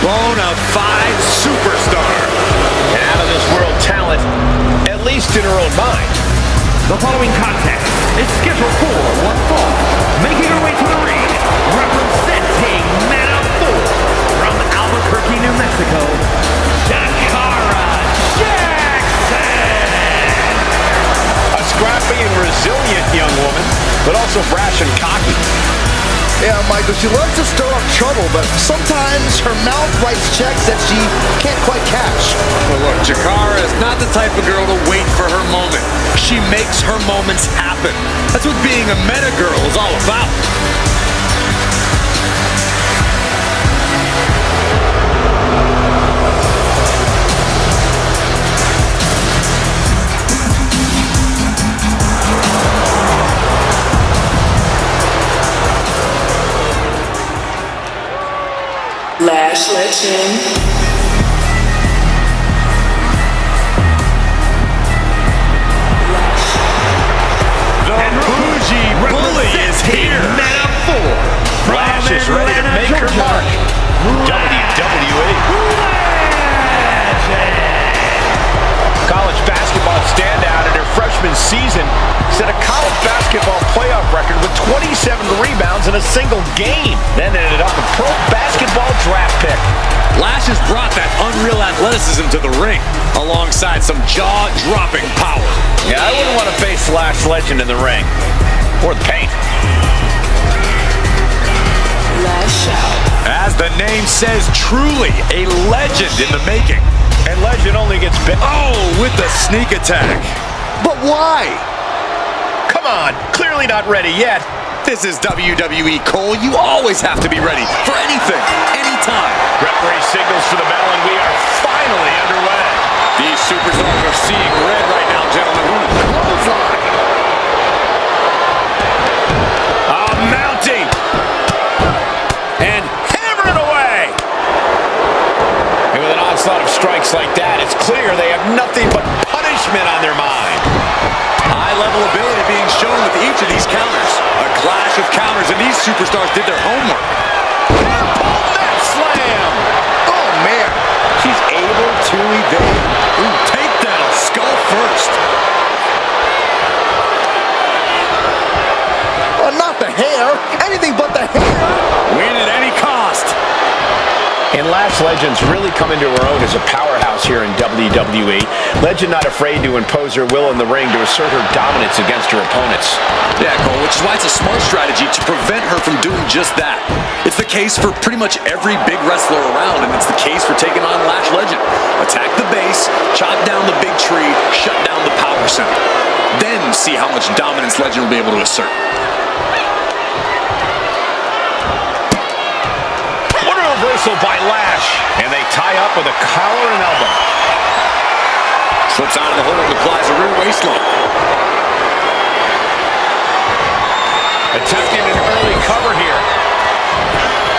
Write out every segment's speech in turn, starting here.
bona fide superstar. An out-of-this-world talent, at least in her own mind. The following contest is scheduled for one fall. Making her way to the ring, representing Man of 4 from Albuquerque, New Mexico, Shakara Jackson. A scrappy and resilient young woman, but also brash and cocky. Yeah, Michael, she loves to stir up trouble, but sometimes her mouth writes checks that she can't quite cash. Well, look, Shakara is not the type of girl to wait for her moment. She makes her moments happen. That's what being a meta girl is all about. Lash Legend. The bougie bully is here. Man of 4 from Lash is ready to Atlanta, make her Georgia. mark. WWE. College basketball standout in her freshman season set a college basketball playoff record with 27 rebounds in a single game. Then ended up a pro basketball draft pick. Lash has brought that unreal athleticism to the ring, alongside some jaw-dropping power. Yeah, I wouldn't want to face Lash Legend in the ring. Or the paint. Lash out. As the name says, truly a legend in the making. And Legend only gets bit. Oh, with the sneak attack. But why? Come on, clearly not ready yet. This is WWE, Cole. You always have to be ready for anything, anytime. Referee signals for the bell, and we are finally underway. These superstars are seeing red right now, gentlemen. Clothesline. Mounting. And hammer it away. And with an onslaught of strikes like that, it's clear they have nothing but punishment on their mind. High-level ability being shown with each of these counters. A clash of counters, and these superstars did their homework. And pull that slam. Oh, man. She's able to evade. Ooh, takedown, skull first. Not the hair. Anything but the hair. Win at any cost. And Lash Legend's really come into her own as a powerhouse here in WWE. Legend not afraid to impose her will in the ring to assert her dominance against her opponents. Yeah, Cole, which is why it's a smart strategy to prevent her from doing just that. It's the case for pretty much every big wrestler around, and it's the case for taking on Lash Legend. Attack the base, chop down the big tree, shut down the power center. Then see how much dominance Legend will be able to assert. Reversal by Lash, and they tie up with a collar and elbow. Slips out of the hold and applies a rear waist lock. Attempting an early cover here.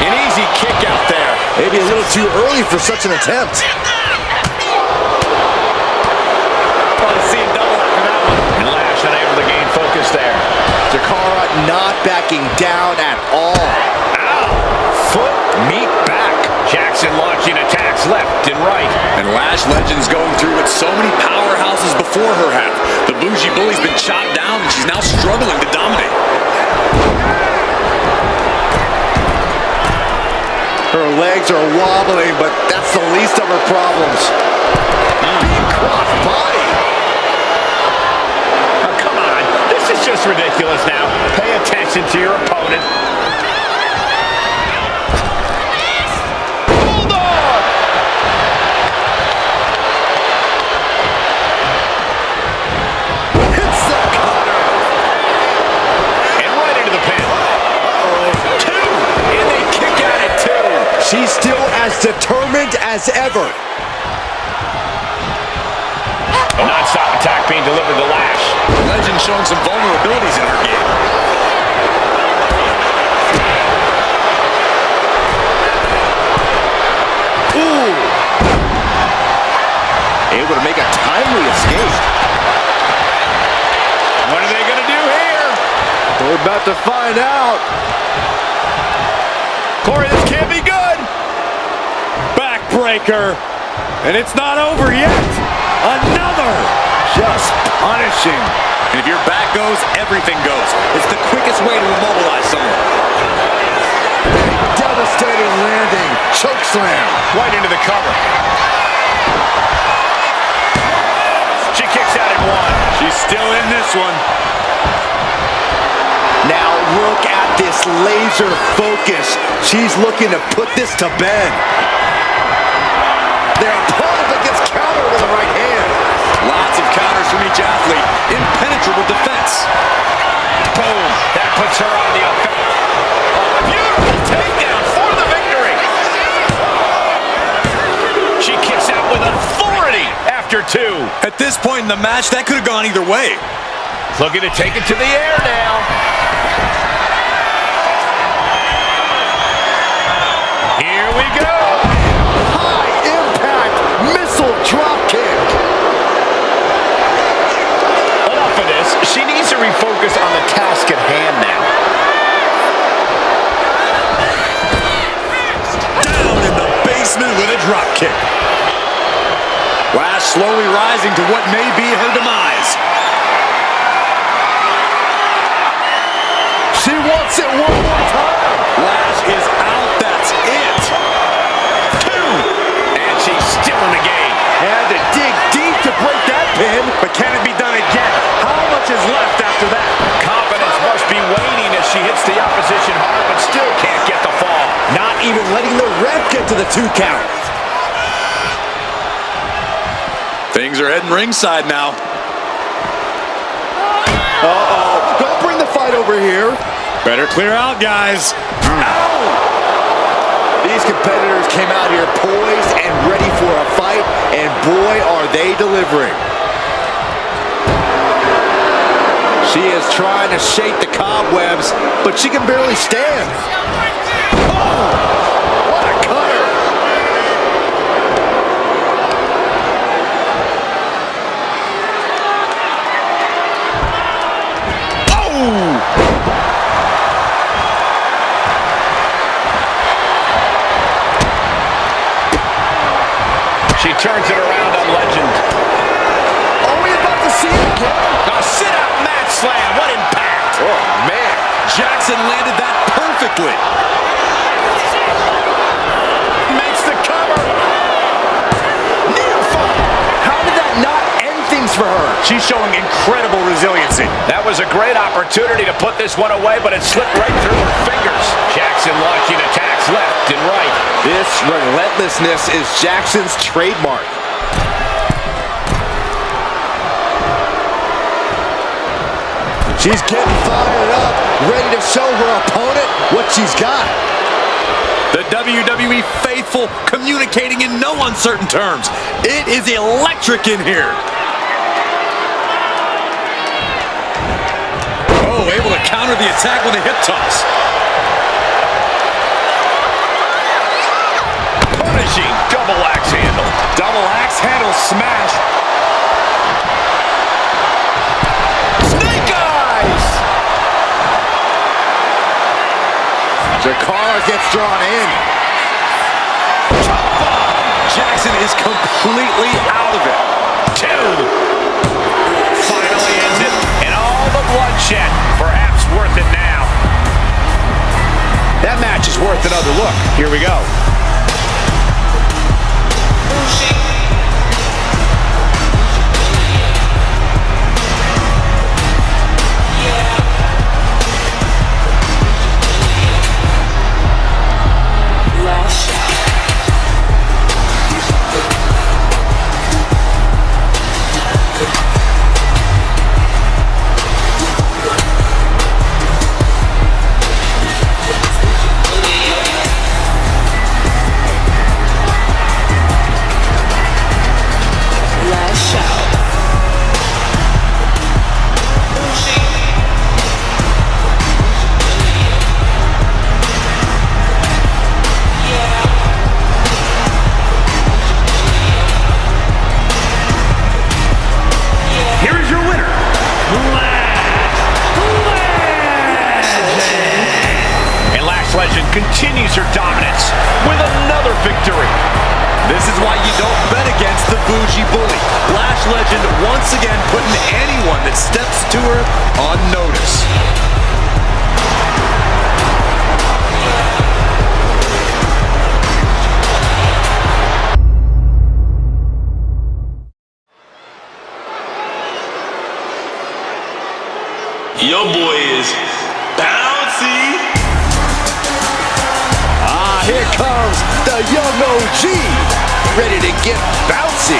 An easy kick out there. Maybe a little too early for such an attempt. Probably seeing double after that one. And Lash unable to gain focus there. Shakara not backing down at all. Ow! Foot meet back. Jackson launching attacks left and right. And Lash Legend's going through what so many powerhouses before her have. The bougie bully's been chopped down, and she's now struggling to dominate. Her legs are wobbling, but that's the least of her problems. Big cross body. Oh, come on. This is just ridiculous now. Pay attention to your opponent. She's still as determined as ever. A non-stop attack being delivered to Lash. Legend showing some vulnerabilities in her game. Ooh. Able to make a timely escape. What are they going to do here? We're about to find out. Corey, this can't be good. breaker. And it's not over yet. Another. Just punishing. And if your back goes, everything goes. It's the quickest way to immobilize someone. Devastating landing. Choke slam. Right into the cover. She kicks out at one. She's still in this one. Now look at this laser focus. She's looking to put this to bed. Their opponent gets countered with the right hand. Lots of counters from each athlete. Impenetrable defense. Boom. That puts her on the offense. Beautiful takedown for the victory. She kicks out with authority after two. At this point in the match, that could have gone either way. Looking to take it to the air now. Here we go. High impact missile drop kick. Enough of this. She needs to refocus on the task at hand now. Down in the basement with a drop kick. Lash slowly rising to what may be her demise. She wants it one more time. Lash is out. That's it. Two. And she's still in the game. Had to dig deep to break that pin. But can it be done again? How much is left after that? Confidence must be waning as she hits the opposition hard, but still can't get the fall. Not even letting the ref get to the 2 count. Things are heading ringside now. Uh-oh. Don't bring the fight over here. Better clear out, guys. These competitors came out here poised and ready for a fight, and boy, are they delivering. She is trying to shake the cobwebs, but she can barely stand. Oh, what a cutter. She turns it around on Legend. Are we about to see it again? A sit-out mat slam. What impact? Oh, man. Jackson landed that perfectly. Makes the cover. Near fall. How did that not end things for her? She's showing incredible resiliency. That was a great opportunity to put this one away, but it slipped right through her fingers. Jackson launching attacks left and right. This relentlessness is Jackson's trademark. She's getting fired up, ready to show her opponent what she's got. The WWE faithful communicating in no uncertain terms. It is electric in here. Oh, able to counter the attack with a hip toss. Punishing double axe handle. Double axe handle smash. Snake eyes. Jakara gets drawn in. Jackson is completely out of it. Two. Finally ends it. And all the bloodshed. Perhaps worth it now. That match is worth another look. Here we go. Last shot. Last shot. Here is your winner, And Lash Legend continues her dominance with another victory. This is why you don't bet against the bougie bully. Lash legend once again putting anyone that steps to her on notice. Your boy is bouncy. Ah, here comes the young OG, ready to get bouncy.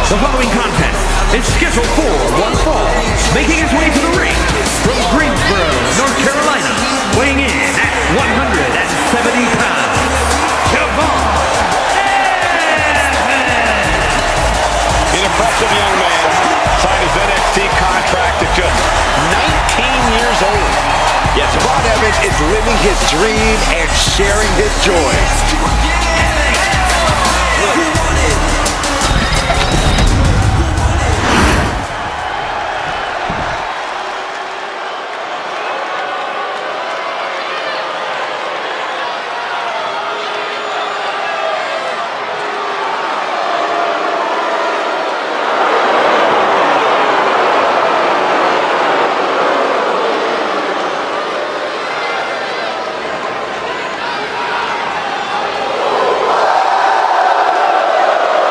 The following contest is scheduled for one fall. Making his way to the ring from Greensboro, North Carolina, weighing in at 170 pounds, Javon Evans. An impressive young man. Signed his NXT contract at just 19 years old. Yes, Javon Evans is living his dream and sharing his joy.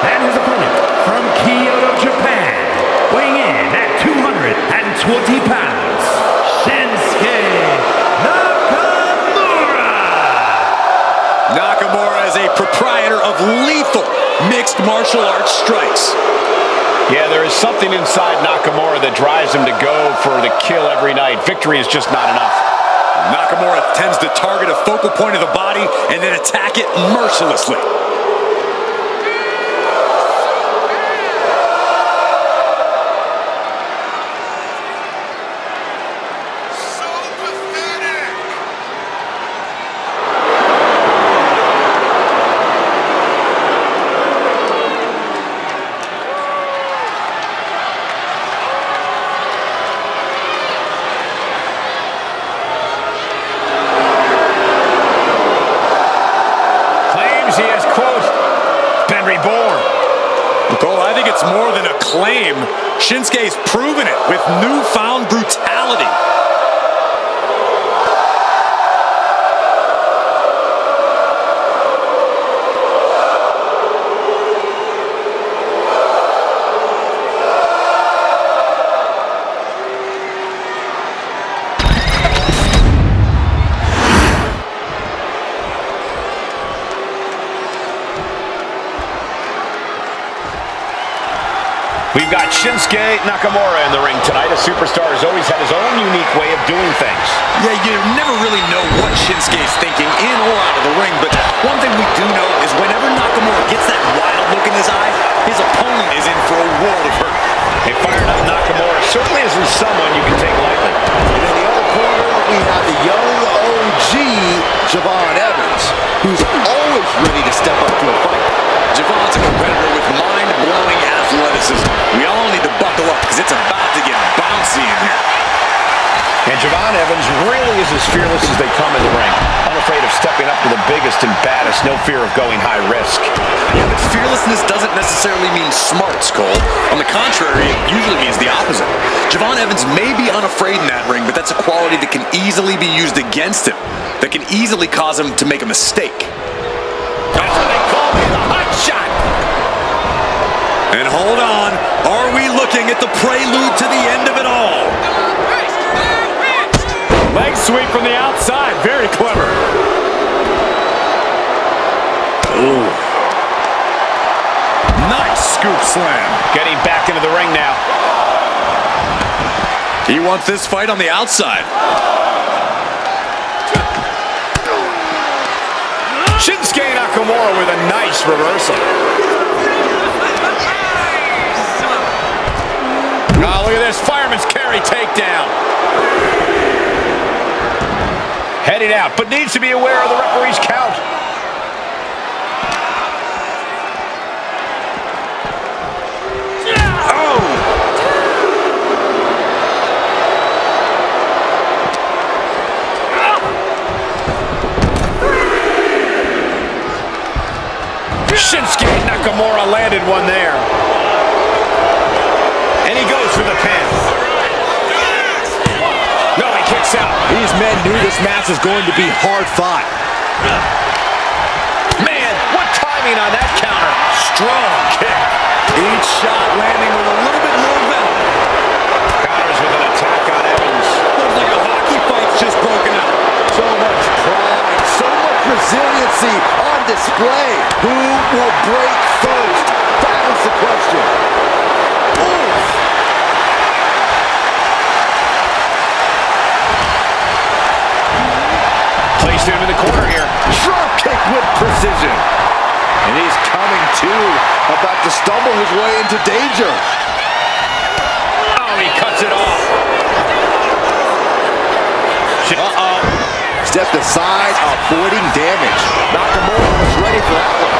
And his opponent from Kyoto, Japan, weighing in at 220 pounds, Shinsuke Nakamura. Nakamura is a proprietor of lethal mixed martial arts strikes. Yeah, there is something inside Nakamura that drives him to go for the kill every night. Victory is just not enough. Nakamura tends to target a focal point of the body and then attack it mercilessly. He has, quote, been reborn. Cole, I think it's more than a claim. Shinsuke's proven it with newfound brutality. We've got Shinsuke Nakamura in the ring tonight. A superstar has always had his own unique way of doing things. Yeah, you never really know what Shinsuke's thinking in or out of the ring, but one thing we do know is whenever Nakamura gets that wild look in his eye, his opponent is in for a world of hurt. A fired up Nakamura certainly isn't someone you can take lightly. And in the other corner, we have the young OG, Javon Evans, who's always ready to step up to a fight. Javon's a competitor with mind-blowing athleticism. We all need to buckle up because it's about to get bouncy in here. And Javon Evans really is as fearless as they come in the ring. Unafraid of stepping up to the biggest and baddest, no fear of going high risk. Yeah, but fearlessness doesn't necessarily mean smarts, Cole. On the contrary, it usually means the opposite. Javon Evans may be unafraid in that ring, but that's a quality that can easily be used against him, that can easily cause him to make a mistake. That's what they call me, the hot shot. And hold on, are we looking at the prelude to the end of it all? Leg sweep from the outside, very clever. Ooh. Nice scoop slam. Getting back into the ring now. He wants this fight on the outside. Shinsuke Nakamura with a nice reversal. Oh, look at this, fireman's carry. Mayberry takedown. Heading out, but needs to be aware of the referee's count. Shinsuke Nakamura landed one there. And he goes for the pin. No, he kicks out. These men knew this match was going to be hard fought. Man, what timing on that counter. Strong kick. Each shot landing with a little bit more venom. Counters with an attack on Evans. Looks like a hockey fight's just broken out. So much pride, so much resiliency on display. Who will break first? That was the question. Placed him in the corner here. Drop kick with precision. And he's coming to, about to stumble his way into danger. Oh, he cuts it off. Uh-oh. Stepped aside, avoiding damage. Nakamura was ready for that one.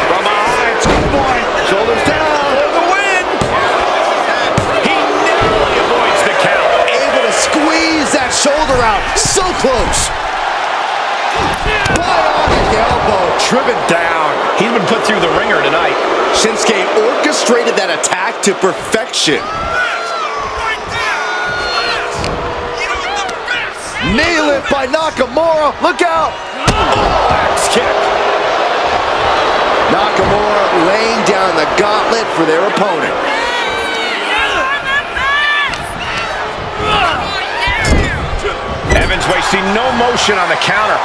From behind, schoolboy, shoulders down. For the win. He narrowly avoids the count. Able to squeeze that shoulder out. So close. Bionic elbow, driven down. He's been put through the ringer tonight. Shinsuke orchestrated that attack to perfection. Nail it by Nakamura. Look out. Axe kick. Nakamura laying down the gauntlet for their opponent. Evans wasting no motion on the counter.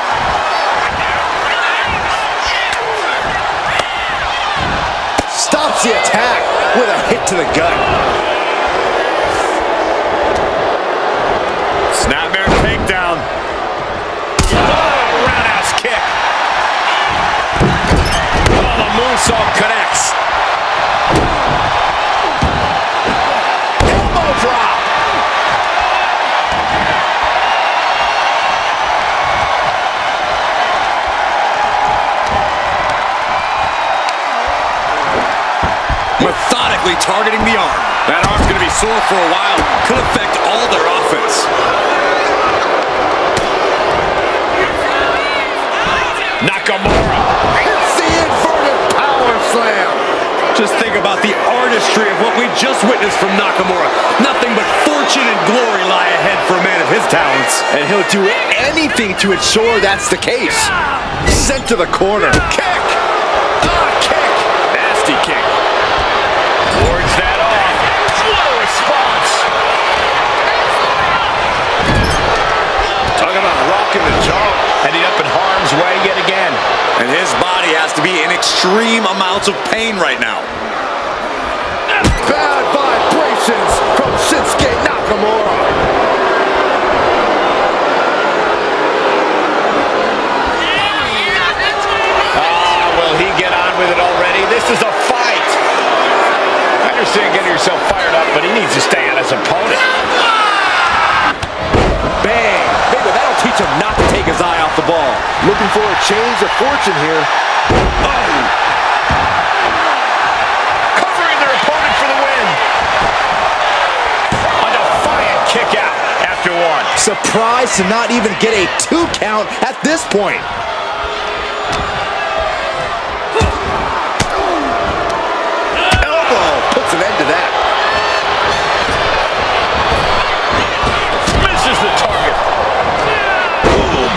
Stops the attack with a hit to the gut. Snapmare takedown. Oh, roundhouse kick. Oh, the moonsault connects. Elbow drop. Methodically targeting the arm. That arm's going to be sore for a while. Could affect all their offense. Nakamura. It's the inverted power slam. Just think about the artistry of what we just witnessed from Nakamura. Nothing but fortune and glory lie ahead for a man of his talents. And he'll do anything to ensure that's the case. Sent to the corner. Kick. Kick. Nasty kick. Wards that off. What a response. Talk about rocking the jaw. Ending up in harm's way yet again. And his body has to be in extreme amounts of pain right now. Bad vibrations from Shinsuke Nakamura. Will he get on with it already? This is a fight. I understand getting yourself fired up, but he needs to stay on his opponent. Bang. Maybe that'll teach him not to take his eye off the ball. Looking for a change of fortune here. Oh! Covering their opponent for the win. A defiant kick out after one. Surprised to not even get a 2 count at this point. Elbow puts an end to that. Misses the target. Boom.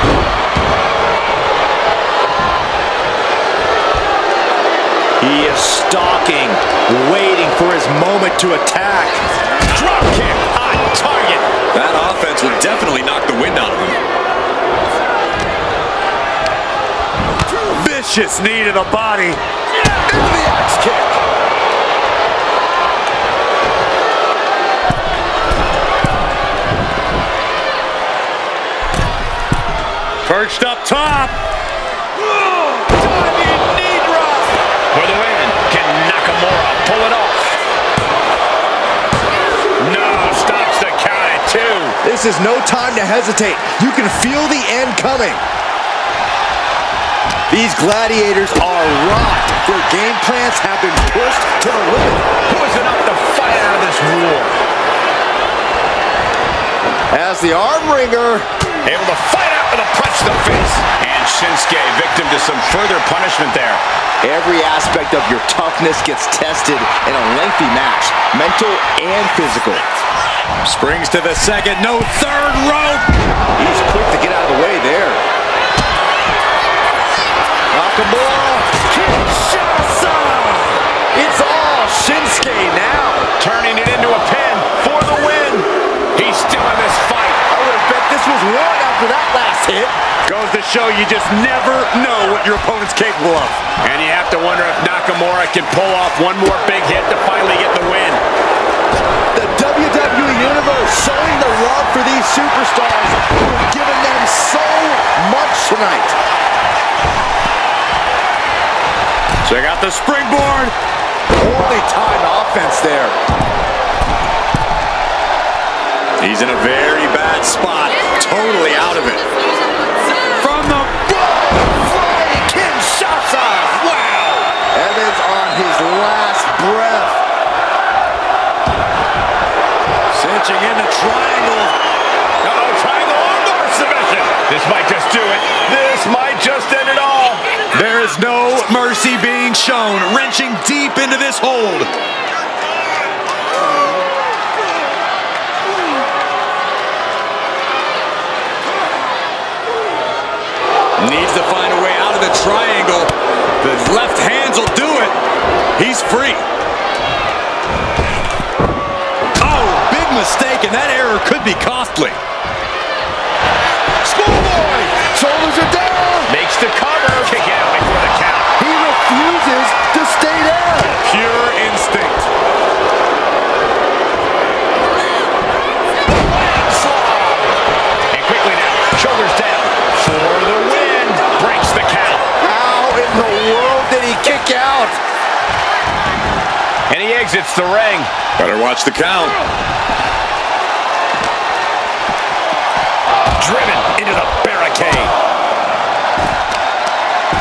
He is stalking, waiting for his moment to attack. Drop kick on target. That offense would definitely knock the wind out of him. Vicious knee to the body. Into the axe kick. Perched up top. Diving knee drop. For the win. Can Nakamura pull it off? This is no time to hesitate. You can feel the end coming. These gladiators are rocked. Their game plans have been pushed to the limit. Who is enough to fight out of this war? As the arm wringer, Able to fight out with a punch to the face. And Shinsuke victim to some further punishment there. every aspect of your toughness gets tested in a lengthy match, mental and physical. Springs to the second, no third rope. He's quick to get out of the way there. Nakamura, Kinshasa! It's all Shinsuke now. Turning it into a pin for the win. He's still in this fight. I would have bet this was won after that last hit. Goes to show you just never know what your opponent's capable of. And you have to wonder if Nakamura can pull off one more big hit to finally get the win. The WWE Universe showing the love for these superstars who have given them so much tonight. Check out the springboard. Poorly timed offense there. He's in a very bad spot, totally out of it. From the Flying Kinshasa! Wow! Evans on his last breath. cinching in the triangle. Uh-oh, triangle armbar submission. This might just do it. This might just end it all. There is no mercy being shown, wrenching deep into this hold. Needs to find a way out of the triangle. The left hands will do it. He's free. Oh, big mistake, and that error could be costly. Schoolboy! Shoulders are down! Makes the cover. Kick out before the count. He refuses to stay down. Pure instinct. And quickly now, shoulders down for the win. Breaks the count. How in the world did he kick out? And he exits the ring. Better watch the count. Driven into the barricade.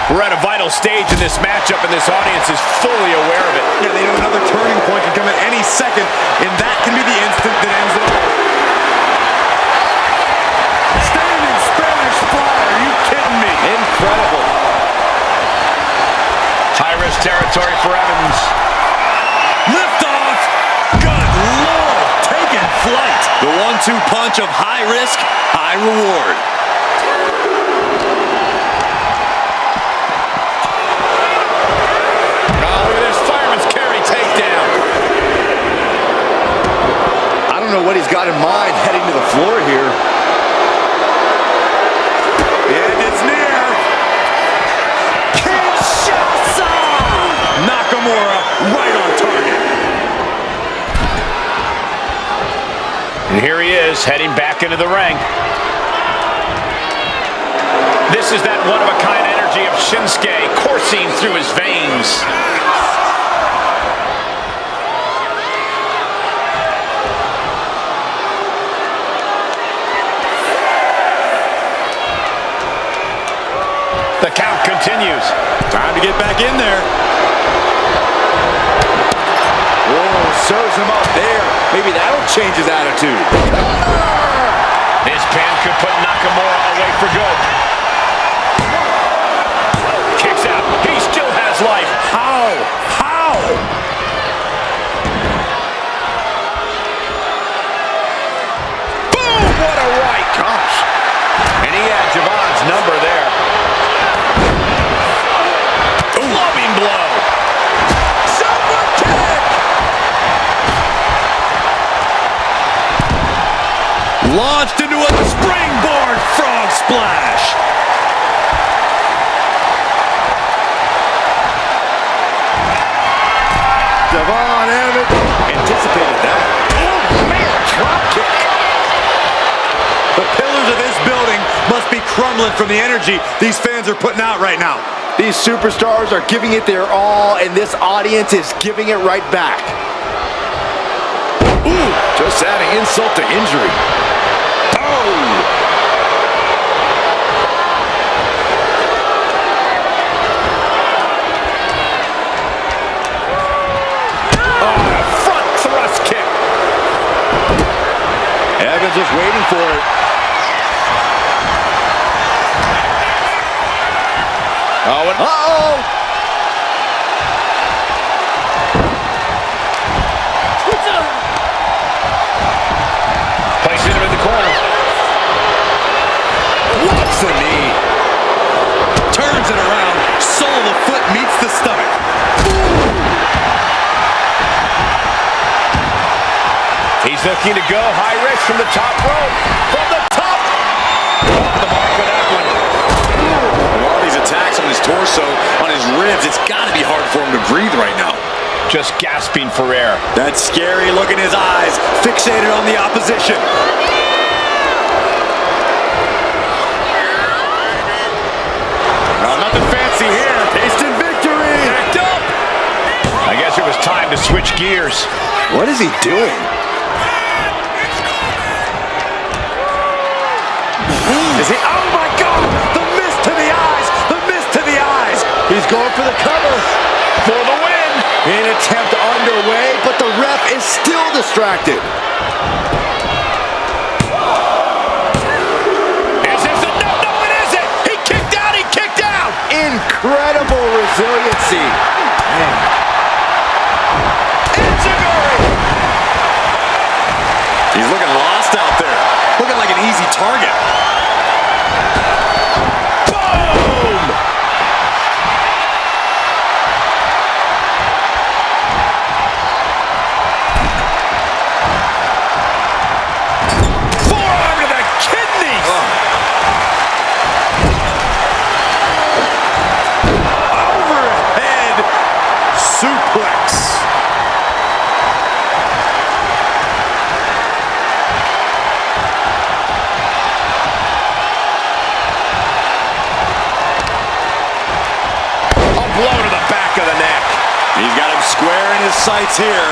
We're at a vital stage in this matchup, and this audience is fully aware of it. Yeah, they know another turning point can come at any second, and that can be the instant that ends it all. Standing Spanish fly, are you kidding me? Incredible. High-risk territory for Evans. Lift off! Good Lord! Taking flight! The 1-2 punch of high risk, high reward. Oh, look at this fireman's carry takedown. I don't know what he's got in mind heading to the floor here. And it's near. Kinshasa! Nakamura right on target. And here he is, heading back into the ring. This is that one-of-a-kind energy of Shinsuke coursing through his veins. The count continues. Time to get back in there. Whoa, serves him up there. Maybe that'll change his attitude. This pin could put Nakamura away for good. Kicks out. He still has life. How? How? Boom! What a right. Gosh. And he had Javon's number there. Loving blow. Super kick! Launched into a springboard frog splash. Devon Evans anticipated that. Oh, man, drop kick. The pillars of this building must be crumbling from the energy these fans are putting out right now. These superstars are giving it their all, and this audience is giving it right back. Ooh, just adding insult to injury. Evans was waiting for it. Oh, and Uh-oh! placing him in the corner. What's the knee? Turns it around. Sole of the foot meets the stomach. He's looking to go high risk from the top rope. From the top. Off the mark for that one. With all these attacks on his torso, on his ribs, it's got to be hard for him to breathe right now. Just gasping for air. That scary look in his eyes, fixated on the opposition. Nothing fancy here. Instant victory. Backed up. I guess it was time to switch gears. What is he doing? Is he? Oh my God! The mist to the eyes! The mist to the eyes! He's going for the cover. For the win. An attempt underway, but the ref is still distracted. Is this a no? No, it isn't. He kicked out. He kicked out. Incredible resiliency. Man. He's looking lost out there. Looking like an easy target. Boom. Forearm to the kidneys. Overhead suplex. A blow to the back of the neck. He's got him square in his sights here.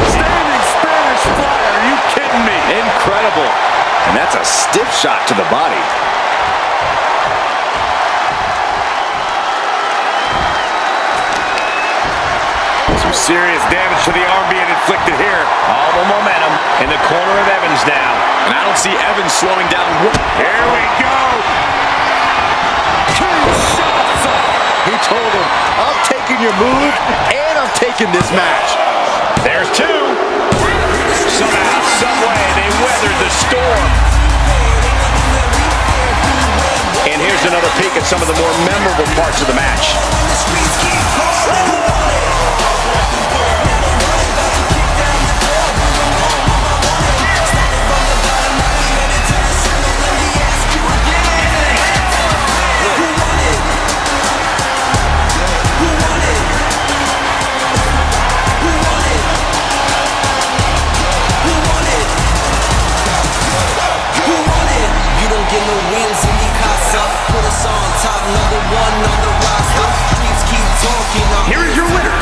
Standing Spanish fly. Are you kidding me? Incredible. And that's a stiff shot to the body. Some serious damage to the arm being inflicted here. All the momentum in the corner of Evans now. And I don't see Evans slowing down. Here we go. He told him, I'm taking your move, and I'm taking this match. There's two. Somehow, someway, they weathered the storm. And here's another peek at some of the more memorable parts of the match. Here is your winner,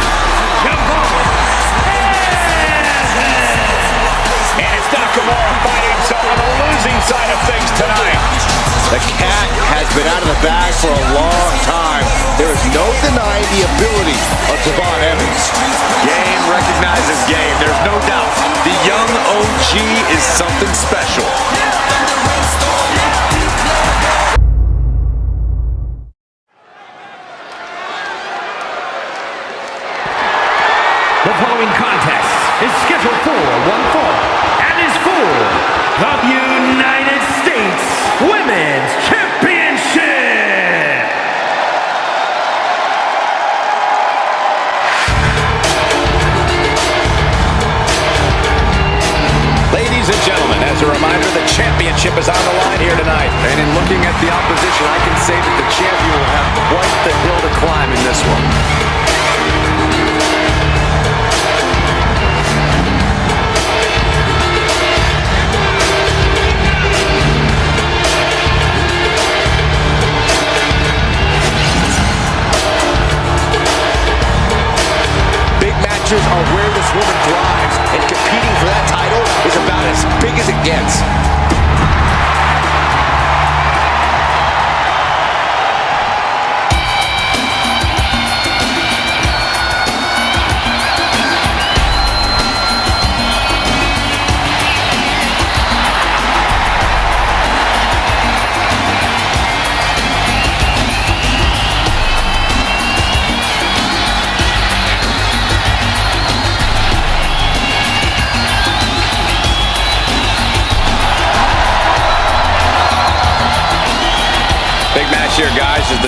And it's Nakamura fighting on the losing side of things tonight. The cat has been out of the bag for a long time. There is no denying the ability of Devon Evans. Game recognizes game. There's no doubt. The young OG is something special. The following contest is scheduled for one fall and is for the United States Women's Championship. Ladies and gentlemen, as a reminder, the championship is on the line here tonight. And in looking at the opposition, I can say that the champion will have quite the hill to climb in this one. Matches are where this woman thrives, and competing for that title is about as big as it gets.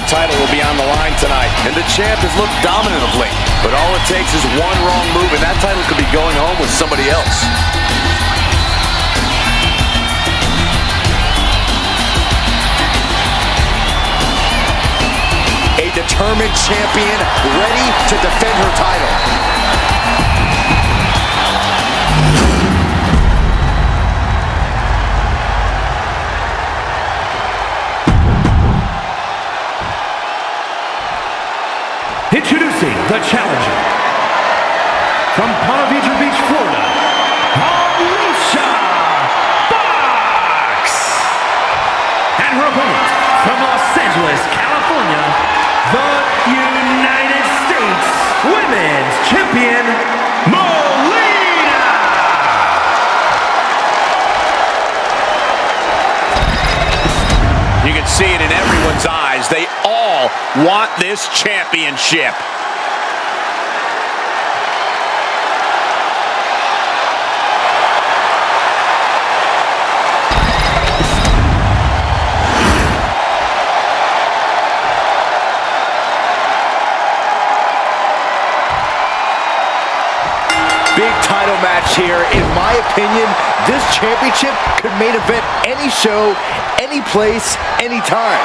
title will be on the line tonight. And the champ has looked dominant of late. But all it takes is one wrong move, and that title could be going home with somebody else. A determined champion ready to defend her title. Introducing the challenger from Ponte Vedra Beach, Florida, Alicia Fox, and her opponent from Los Angeles, California, the United States Women's Champion, Molina. You can see it in everyone's eyes. They all want this championship. Big title match here. In my opinion, this championship could main event any show, any place, any time.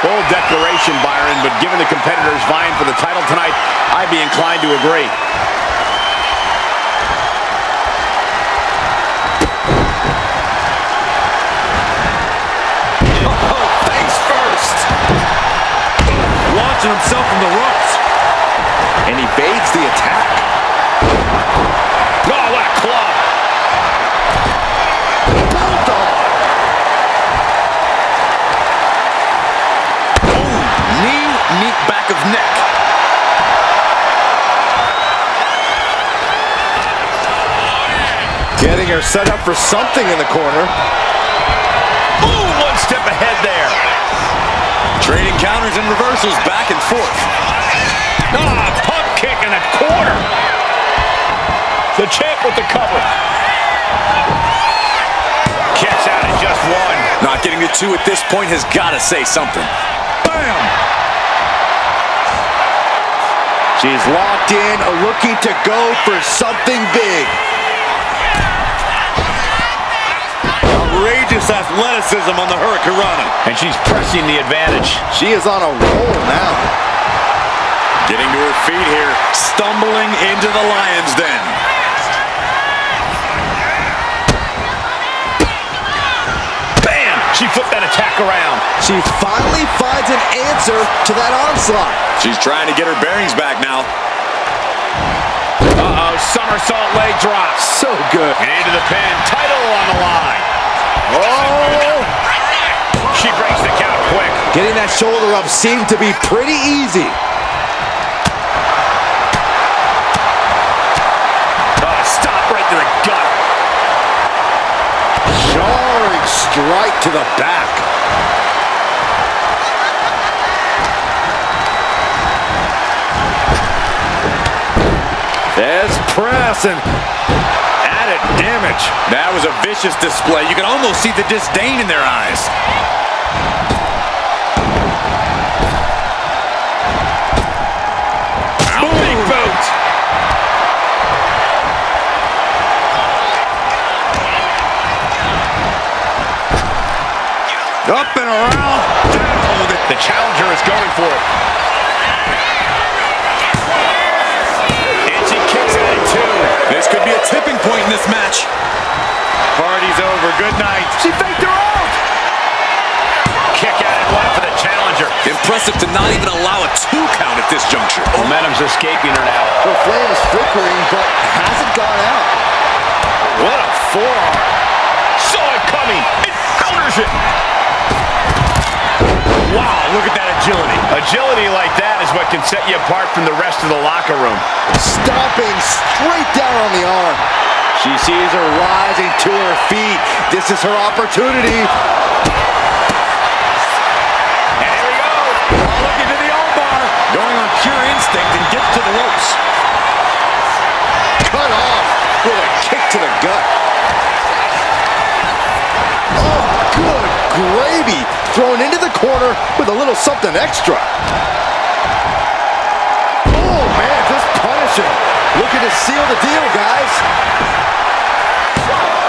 Bold declaration, Byron, but given the competitors vying for the title tonight, I'd be inclined to agree. Oh, face first. Launching himself from the ropes. And evades the attack. Oh, what a club. Bulldog. Knee, back of neck. Getting her set up for something in the corner. Ooh, one step ahead there. Trading counters and reversals back and forth. Ah, pump kick in the corner. The champ with the cover. Kicks out at just one. Not getting to two at this point has got to say something. Bam! She's locked in, looking to go for something big. Outrageous athleticism on the Hurricanrana. And she's pressing the advantage. She is on a roll now. Getting to her feet here, stumbling into the Lion's Den. Bam! She flipped that attack around. She finally finds an answer to that onslaught. She's trying to get her bearings back now. Uh-oh, somersault leg drop. So good. And into the pin, title on the line. Oh! She breaks the count quick. Getting that shoulder up seemed to be pretty easy. Stop right to the gut. Jarring strike to the back. There's press and added damage. That was a vicious display. You can almost see the disdain in their eyes. Big boot. Up and around. Oh, the challenger is going for it. And she kicks it in two. This could be a tipping point in this match. Party's over. Good night. She faked her out. Kick out at one for the challenger. Impressive to not even allow a 2 count at this juncture. Momentum's escaping her now. Her flame is flickering, but hasn't gone out. What a forearm. Saw it coming. It counters it. Wow, look at that agility. Agility like that is what can set you apart from the rest of the locker room. Stomping straight down on the arm. She sees her rising to her feet. This is her opportunity. And here we go. Looking to the arm bar. Going on pure instinct and gets to the ropes. Cut off with a kick to the gut. Oh, good gravy. Thrown into the corner with a little little something extra. Oh, man, just punishing. Looking to seal the deal, guys.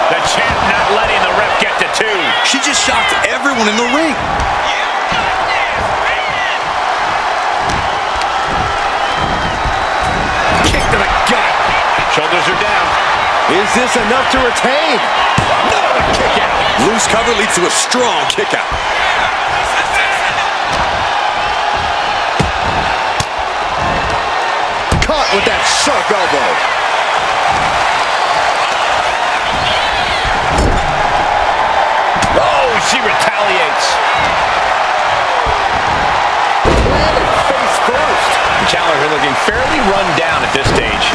The champ not letting the ref get to 2. She just shocked everyone in the ring. Kick to the gut. Shoulders are down. Is this enough to retain? No, kick out. Loose cover leads to a strong kick out. Caught with that sharp elbow. Oh, she retaliates. Planted face first. The challenger looking fairly run down at this stage.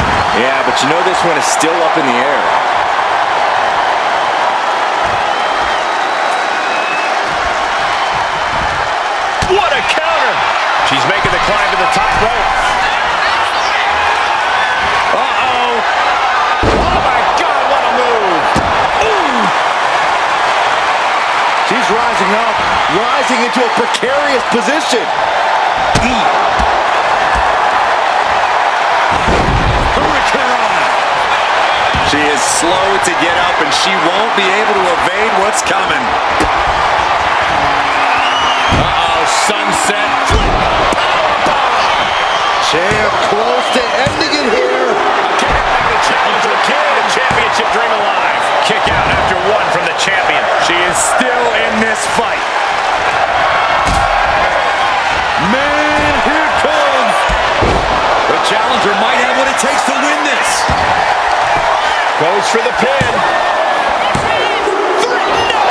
Yeah, but you know this one is still up in the air. What a counter! She's making the climb to the top rope. Uh-oh! Oh my God, what a move! Ooh! She's rising up, rising into a precarious position. She is slow to get up, and she won't be able to evade what's coming. Uh-oh, sunset flip. Champ close to ending it here. The challenger keeping the championship dream alive. Kick out after 1 from the champion. She is still in this fight. Man, here comes. The challenger might have what it takes to win this. Goes for the pin. 3, no,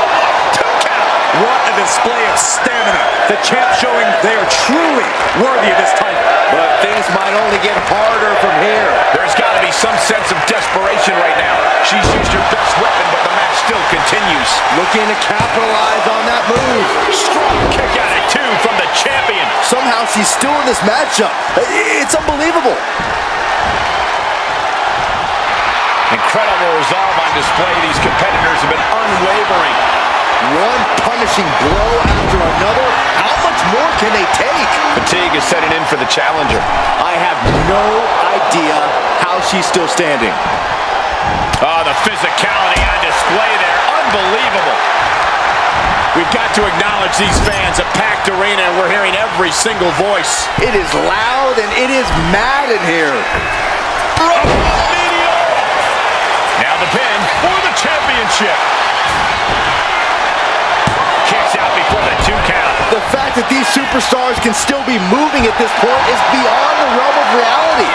2 count. What a display of stamina. The champ showing they are truly worthy of this title. But things might only get harder from here. There's got to be some sense of desperation right now. She's used her best weapon, but the match still continues. Looking to capitalize on that move. Strong kick out at 2 from the champion. Somehow she's still in this matchup. It's unbelievable. Incredible resolve on display. These competitors have been unwavering. One punishing blow after another. How much more can they take? Fatigue is setting in for the challenger. I have no idea how she's still standing. Oh, the physicality on display there. Unbelievable. We've got to acknowledge these fans, a packed arena, and we're hearing every single voice. It is loud and it is mad in here. Now the pin for the championship. Kicks out before the 2 count. The fact that these superstars can still be moving at this point is beyond the realm of reality.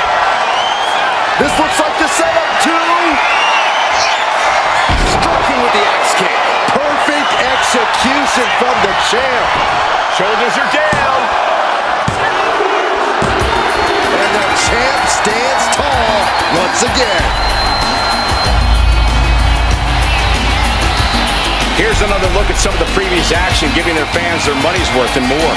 This looks like the setup to striking with the axe kick. Perfect execution from the champ. Shoulders are down. And the champ stands tall once again. Here's another look at some of the previous action, giving their fans their money's worth and more.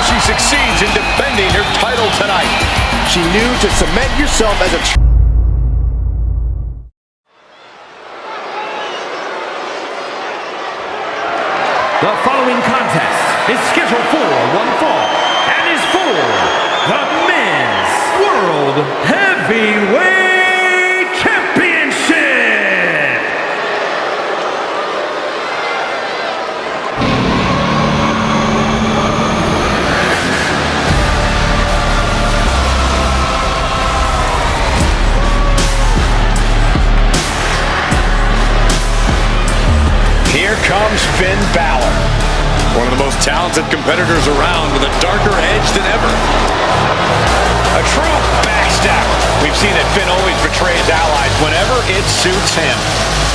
She succeeds in defending her title tonight. She knew to cement yourself as a The following contest is scheduled for 1 fall and is for the Men's World Heavyweight Championship. Here comes Finn Balor. One of the most talented competitors around with a darker edge than ever. A true backstabber. We've seen that Finn always betrays allies whenever it suits him.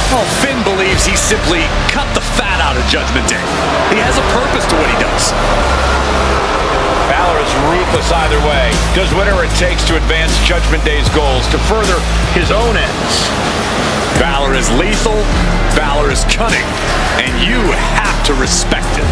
Well, Finn believes he simply cut the fat out of Judgment Day. He has a purpose to what he does. Balor is ruthless either way. Does whatever it takes to advance Judgment Day's goals, to further his own ends. Balor is lethal, Balor is cunning, and you have to respect it.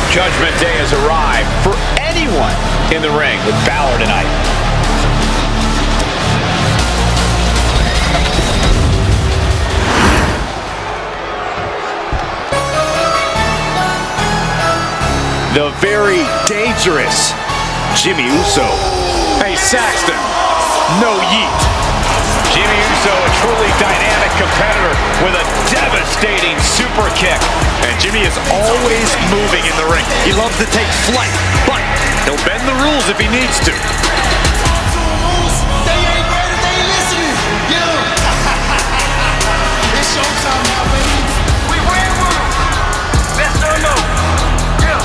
Judgment Day has arrived for anyone in the ring with Balor tonight. The very dangerous Jimmy Uso. Hey, Saxton, no yeet. Jimmy Uso, a truly dynamic competitor with a devastating super kick. And Jimmy is always moving in the ring. He loves to take flight, but he'll bend the rules if he needs to. They ain't ready, they listening. Yeah. It's showtime now, baby. We ran one. Yes or no? Yeah.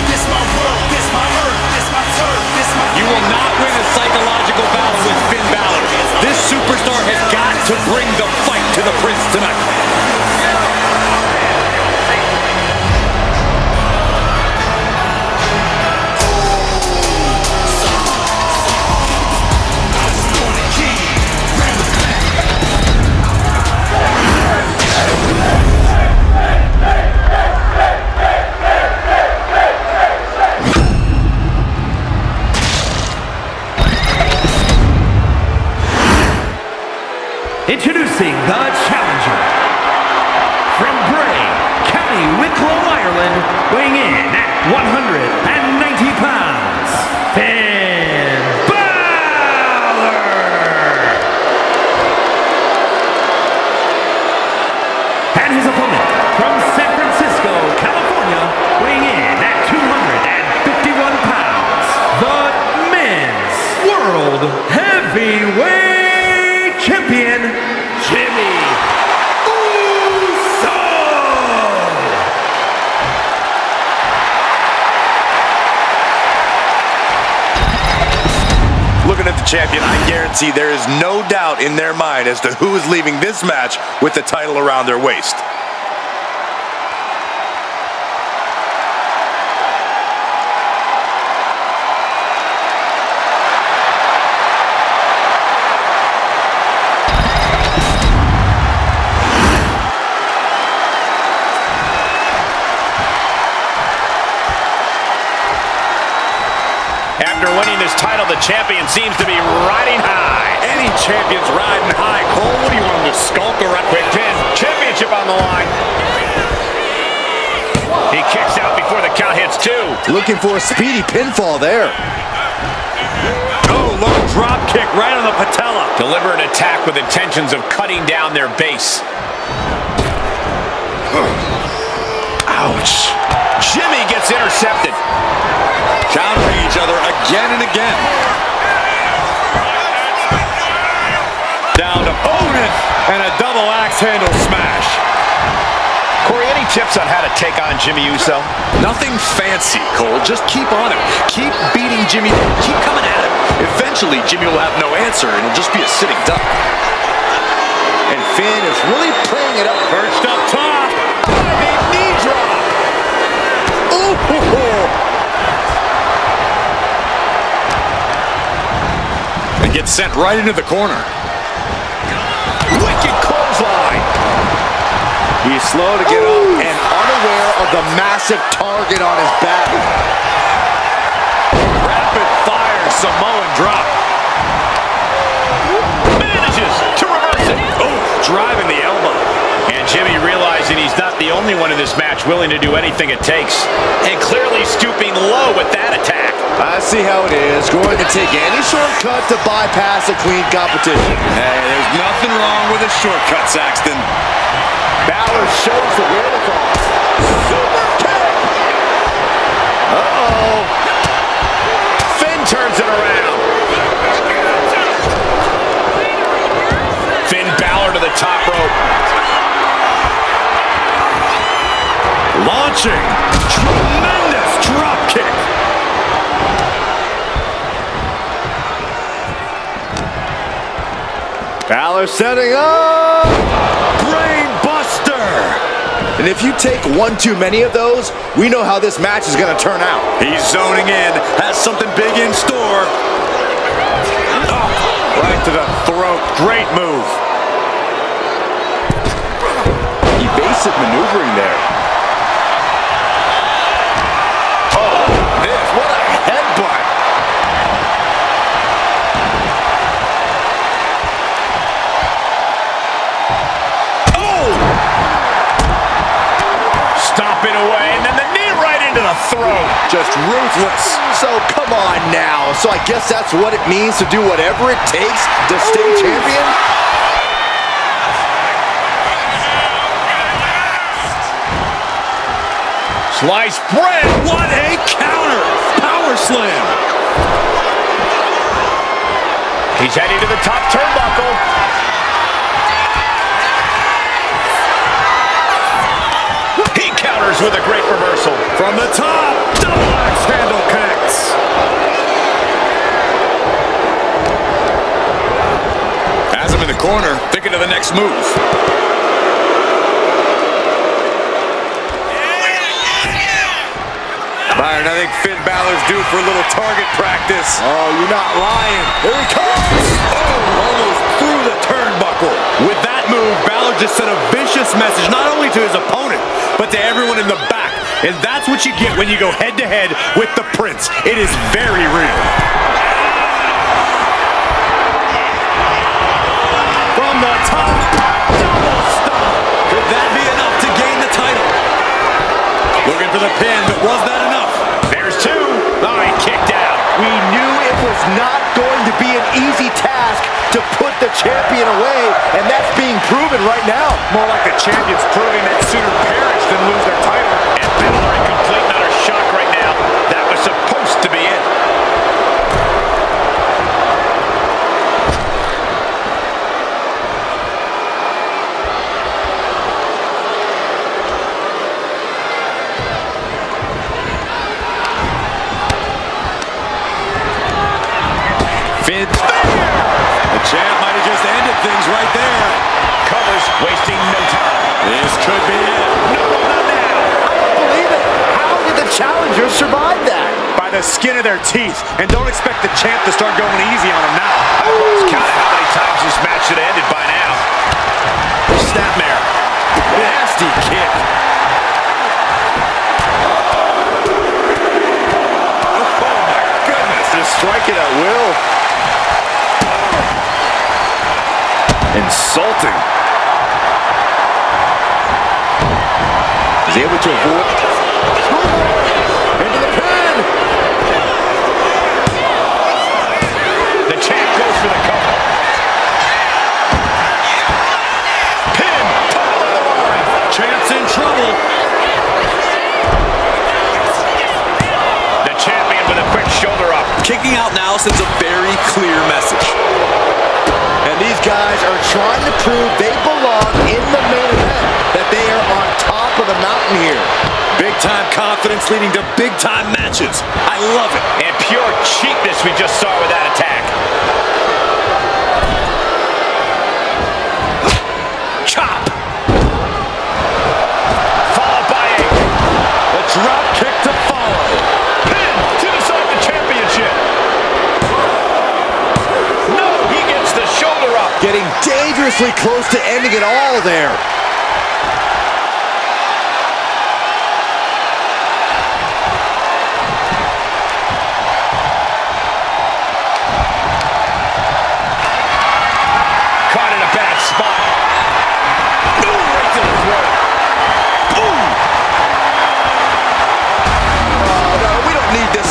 This my world, this my earth, this my turf, this my. You will not win a psychological battle with Finn Balor. This superstar has got to bring the fight to the Prince tonight. Introducing the challenger from Bray, County Wicklow, Ireland, weighing in at 190 pounds, Finn Balor. And his opponent from San Francisco, California, weighing in at 251 pounds, the men's World Heavyweight Champion, Jimmy Uso! Looking at the champion, I guarantee there is no doubt in their mind as to who is leaving this match with the title around their waist. After winning this title, the champion seems to be riding high. Any champion's riding high. Cole, what do you want him to skulk around? Quick pin, championship on the line. He kicks out before the count hits two. Looking for a speedy pinfall there. Oh, low drop kick right on the patella. Deliberate attack with intentions of cutting down their base. Ouch. Jimmy gets intercepted. Countering each other again and again. Down to Otis and a double axe handle smash. Corey, any tips on how to take on Jimmy Uso? Nothing fancy, Cole. Just keep on him. Keep beating Jimmy. Keep coming at him. Eventually, Jimmy will have no answer, and it'll just be a sitting duck. And Finn is really playing it up. Perched up top. Big knee drop. Ooh. And gets sent right into the corner. He's slow to get up and unaware of the massive target on his back. Rapid fire Samoan drop. Manages to reverse it. Oh, driving the elbow. And Jimmy realizing he's not the only one in this match willing to do anything it takes. And clearly stooping low with that attack. I see how it is. Going to take any shortcut to bypass a clean competition. Hey, there's nothing wrong with a shortcut, Saxton. Balor shows the wherewithal. Super kick! Uh-oh. Finn turns it around. Finn Balor to the top rope. Launching. Tremendous drop kick. Balor setting up. Brain buster. And if you take one too many of those, we know how this match is going to turn out. He's zoning in. Has something big in store. Right to the throat. Great move. Evasive maneuvering there. Oh, this, what a headbutt. Stomping away, and then the knee right into the throat. Just ruthless. So come on now. So I guess that's what it means to do whatever it takes to stay champion? Sliced bread. What a counter. Power slam. He's heading to the top turnbuckle. He counters with a great reversal. From the top. Double axe handle connects. Has him in the corner. Thinking of the next move. Byron, I think Finn Balor's due for a little target practice. Oh, you're not lying. Here he comes. Oh, almost through the turnbuckle. With that move, Balor just sent a vicious message not only to his opponent, but to everyone in the back. And that's what you get when you go head-to-head with the Prince. It is very real. From the top, double stomp. Could that be enough to gain the title? Looking for the pin, but was that enough? There's two. Oh, he kicked out. We knew it was not going to be an easy task to put the champion away, and that's being proven right now. More like the champion's proving that sooner perish than lose their title. And Balor in complete and utter shock right now. That was supposed to be it. Finn's the champ might have just ended things right there. Covers, wasting no time. This could be it. No, not now. I don't believe it. How did the challengers survive that? By the skin of their teeth. And don't expect the champ to start going easy on him now. I've lost count of how many times this match should have ended by now. Snapmare. Nasty kick. Oh my goodness. Just strike it at will. Insulting. He's able to avoid. Into the pin. The champ goes for the cover. Pin. Top of the line. Champ's in trouble. The champion with a quick shoulder up. Kicking out now sends a very clear message. And these guys are trying to prove they belong in the main event, that they are on top of the mountain here. Big time confidence leading to big time matches. I love it. And pure cheapness we just saw with that attack. Chop. Followed by a drop kick to follow. Pin to decide the championship. No, he gets the shoulder up. Getting dangerously close to ending it all there. Pin to the top rope. Pin to decide the championship. No, he gets the shoulder up. Getting dangerously close to ending it all there. Getting dangerously close to ending it all there. Pin to decide the championship.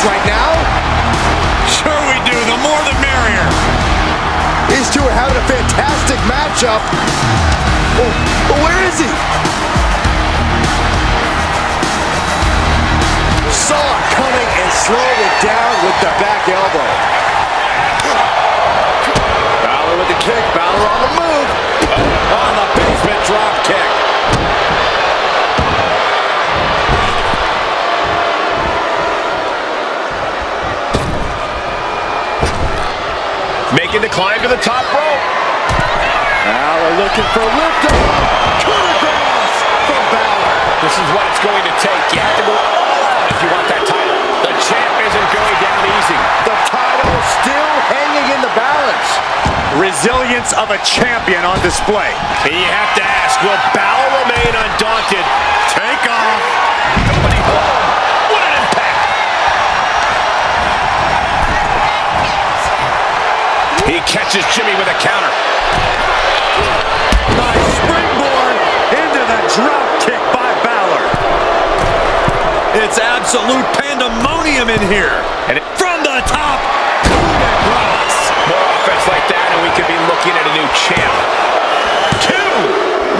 right now? Sure we do. The more the merrier. These two are having a fantastic matchup. Oh, but where is he? Saw it coming and slowed it down with the back elbow. Balor with the kick. Balor on the move. On the basement drop kick. Making the climb to the top rope. Balor looking for lift-off. Coup de grace from Balor. This is what it's going to take. You have to go all out if you want that title. The champ isn't going down easy. The title still hanging in the balance. Resilience of a champion on display. And you have to ask, will Balor remain undaunted? Take off. Nobody home. What an impact. He catches Jimmy with a counter. Nice springboard into the drop kick by Balor. It's absolute pandemonium in here. And from the top. Coup de grace. More offense like that, and we could be looking at a new champ. 2.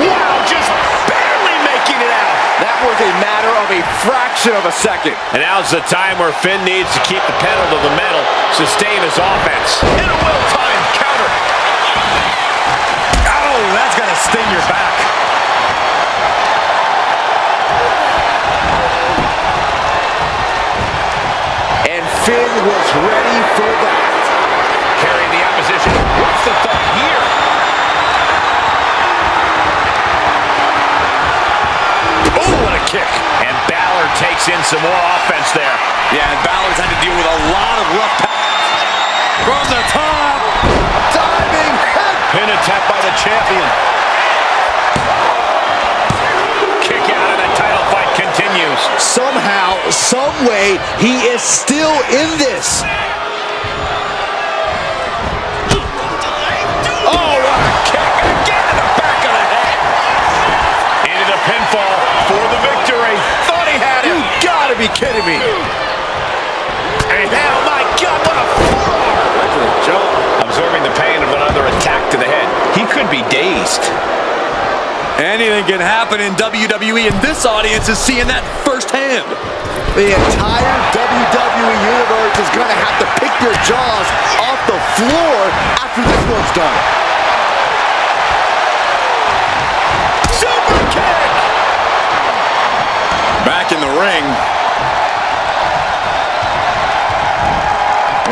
Wow, just barely making it out. That was a matter of a fraction of a second. And now's the time where Finn needs to keep the pedal to the metal, sustain his offense. In a well-timed counter. Oh, that's gonna sting your back. And Finn was ready for that. Carrying the opposition. What's the thought here? Oh, what a kick. And Balor takes in some more offense there. Yeah, and Balor's had to deal with a lot of rough from the top. Diving head. Pin attempt by the champion. Kick out and the title fight continues. Somehow, some way, he is still in this. Oh, what a kick. Again to the back of the head. Into the pinfall for the victory. Thought he had it. You gotta be kidding me. And now, my God, what a forearm. That's a jump. Absorbing the pain of another attack to the head. He could be dazed. Anything can happen in WWE, and this audience is seeing that firsthand. The entire WWE Universe is gonna have to pick their jaws off the floor after this one's done. Super kick. Back in the ring.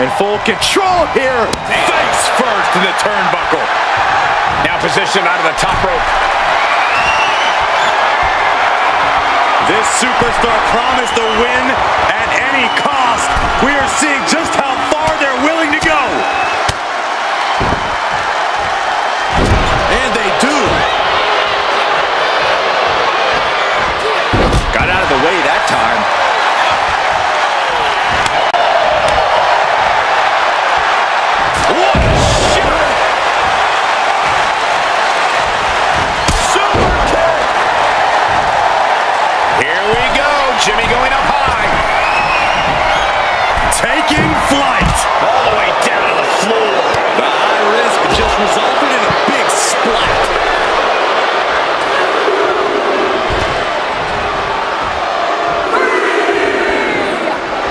In full control here. Face first in the turnbuckle. Now positioned out of the top rope. This superstar promised the win at any cost. We are seeing just how far they're willing to go. And they do. Got out of the way that time. What a shot! Super kick! Here we go. Jimmy going up high. Taking flight. All the way down to the floor. The high risk just resulted in a big splat.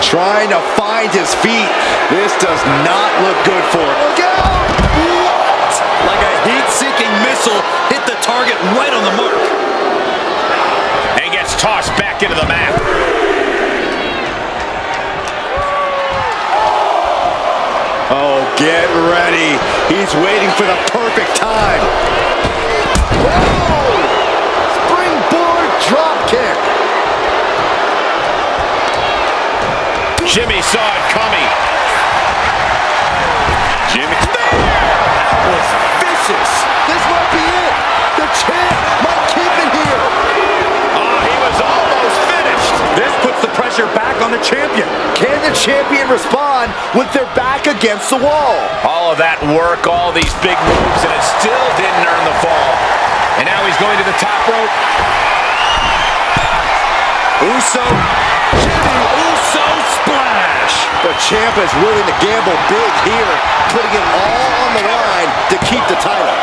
Trying to find his feet. This does not look good for him. Look out! What? Like a heat-seeking missile hit the target right on the mark. And gets tossed back into the mat. Oh, get ready. He's waiting for the perfect time. Whoa! Springboard drop kick. Jimmy saw it coming. Jimmy. That was vicious. This might be it. The champ might keep it here. Oh, he was almost finished. This puts the pressure back on the champion. Can the champion respond with their back against the wall? All of that work, all these big moves, and it still didn't earn the fall. And now he's going to the top rope. Uso. Jimmy Uso splash. The champ is willing to gamble big here, putting it all on the line to keep the title.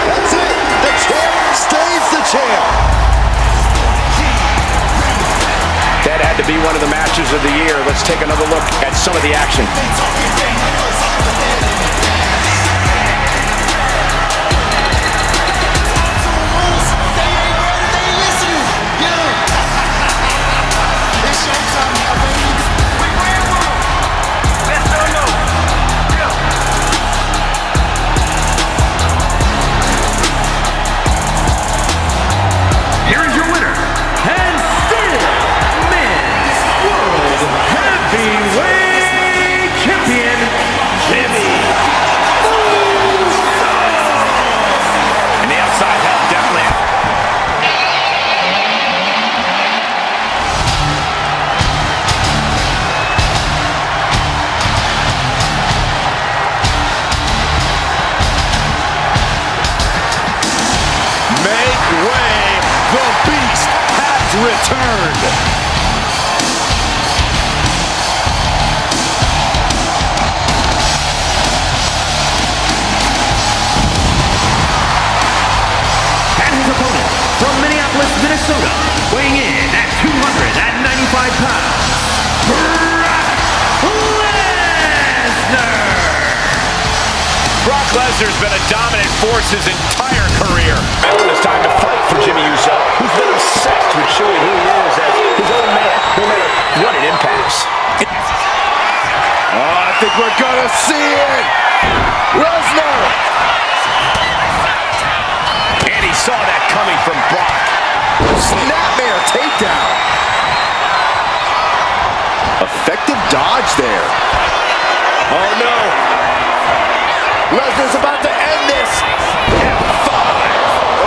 That's it. The champ stays the champ. That had to be one of the matches of the year. Let's take another look at some of the action. Returned. And his opponent from Minneapolis, Minnesota, weighing in at 295 pounds, Brock Lesnar's been a dominant force his entire career. It's time to fight for Jimmy Uso, who's been obsessed with showing who he is as his own man, no matter what it impacts. Oh, I think we're gonna see it. Lesnar. And he saw that coming from Brock. Snapmare takedown. Effective dodge there. Oh no. Lesnar's about to end this. F5.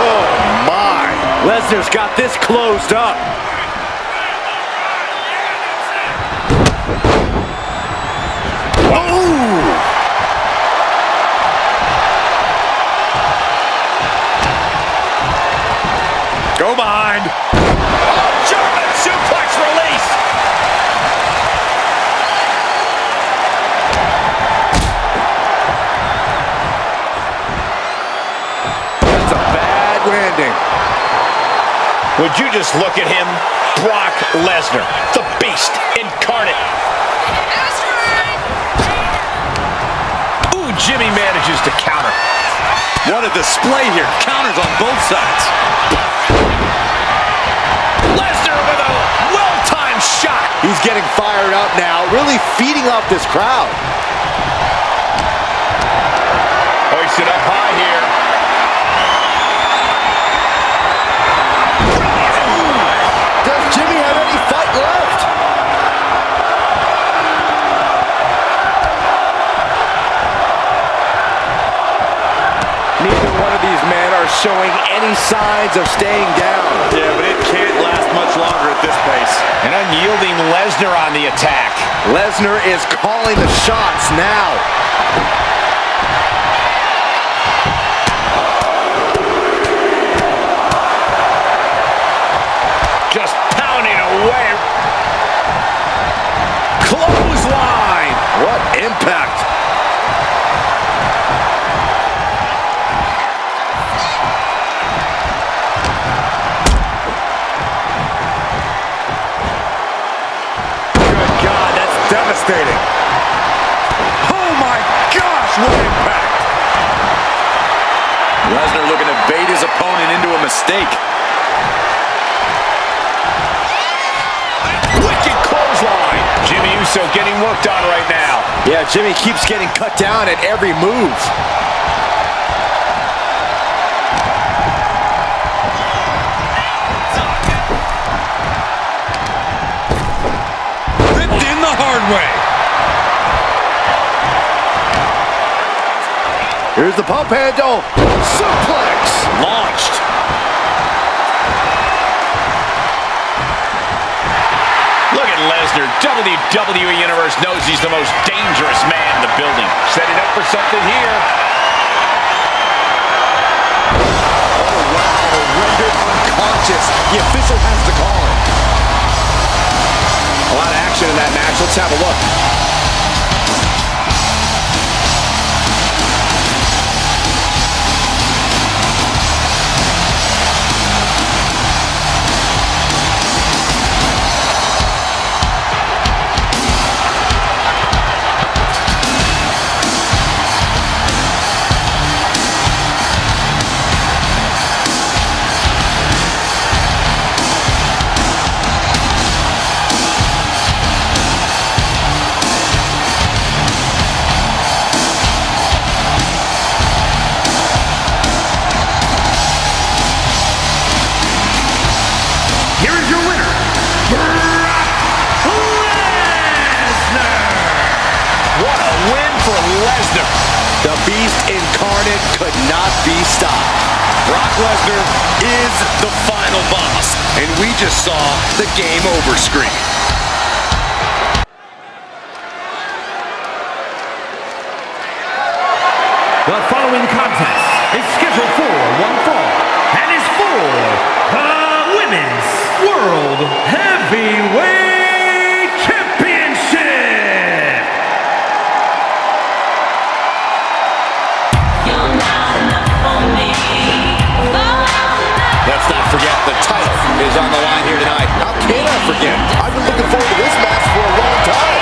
Oh my. Lesnar's got this closed up. Oh. Go behind. Oh, German suplex release. That's a bad landing. Would you just look at him? Brock Lesnar, the beast incarnate. Ooh, Jimmy manages to counter. What a display here. Counters on both sides. Lesnar with a well-timed shot. He's getting fired up now, really feeding off this crowd. Hoisted up high here. Does Jimmy have any fight left? Neither one of these men are showing any signs of staying down. Yeah, but it can't last much longer at this pace. An unyielding Lesnar on the attack. Lesnar is calling the shots now. Just pounding away. Clothesline. What impact. Good God, that's devastating. Oh my gosh, what impact. Lesnar looking to bait his opponent into a mistake. Wicked clothesline. Jimmy Uso getting worked on right now. Yeah, Jimmy keeps getting cut down at every move. Ripped in the hard way. Here's the pump handle. Suplex. Launched. Look at Lesnar. WWE Universe knows he's the most dangerous man in the building. Setting up for something here. Oh, wow. Rendered unconscious. The official has to call it. A lot of action action in that match. Let's have a look. The Beast incarnate could not be stopped. Brock Lesnar is the final boss, and we just saw the game over screen. The following contest is scheduled for one fall and is for the Women's World Heavyweight Championship. Let's not forget the title is on the line here tonight. How can I forget? I've been looking forward to this match for a long time.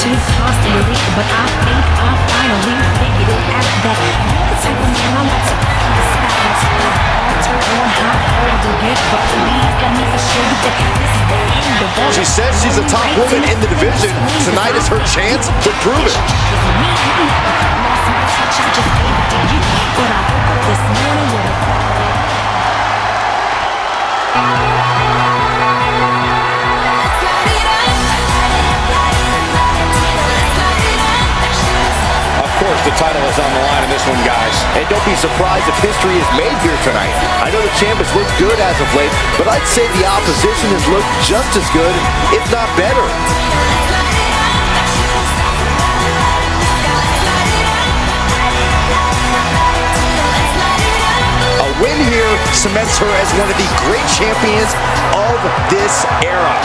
Constantly, but I think I finally figured it out that you're the type of man I like to alter on how hard to get, but please let me assure you that this is the end of all. She says she's the top woman in the division. Tonight is her chance to prove it. Lost my touch, I just gave it to you, but I woke up this morning with a The title is on the line in this one, guys. And don't be surprised if history is made here tonight. I know the champ has looked good as of late, but I'd say the opposition has looked just as good, if not better. A win here cements her as one of the great champions of this era.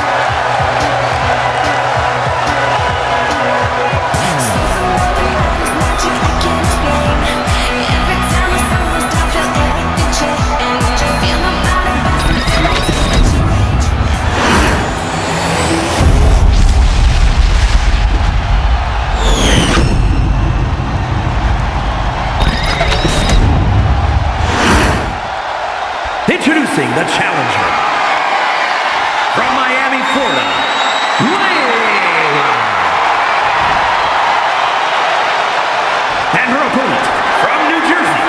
Introducing the challenger from Miami, Florida, and her opponent from New Jersey,